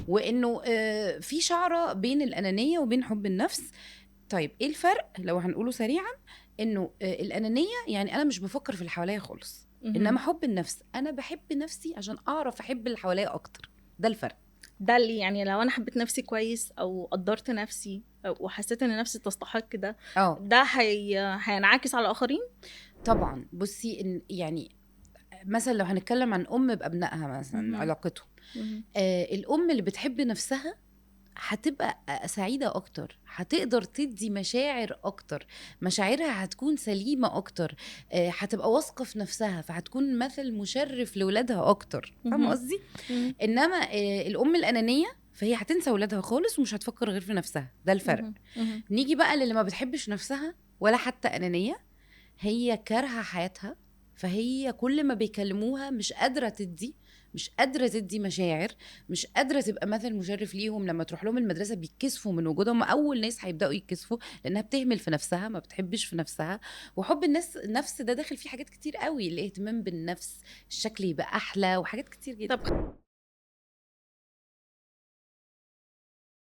وانه في شعره بين الانانيه وبين حب النفس. طيب ايه الفرق لو هنقوله سريعا؟ انه الانانيه يعني انا مش بفكر في اللي حواليا خالص، انما حب النفس انا بحب نفسي عشان اعرف احب اللي حواليا اكتر. ده الفرق. ده اللي يعني لو انا حبيت نفسي كويس او قدرت نفسي وحسيت ان نفسي تستحق ده، ده هينعكس على الاخرين. طبعا. بصي إن يعني مثلا لو هنتكلم عن ام بابنائها مثلا علاقتهم، الام اللي بتحب نفسها هتبقى سعيدة أكتر، هتقدر تدي مشاعر أكتر، مشاعرها هتكون سليمة أكتر، هتبقى واثقة في نفسها، فهتكون مثل مشرف لولادها أكتر. فاهمة قصدي؟ إنما الأم الأنانية فهي هتنسى ولادها خالص ومش هتفكر غير في نفسها. ده الفرق. نيجي بقى للي ما بتحبش نفسها ولا حتى أنانية، هي كارهة حياتها، فهي كل ما بيكلموها مش قادرة تدي مشاعر، مش قادرة تبقى مثل مشرف ليهم. لما تروح لهم المدرسة بيتكسفوا من وجودهم، أول ناس هيبدأوا يتكسفوا لأنها بتهمل في نفسها، ما بتحبش في نفسها. وحب النفس ده داخل فيه حاجات كتير قوي، الاهتمام بالنفس، الشكل يبقى أحلى، وحاجات كتير جدا. طب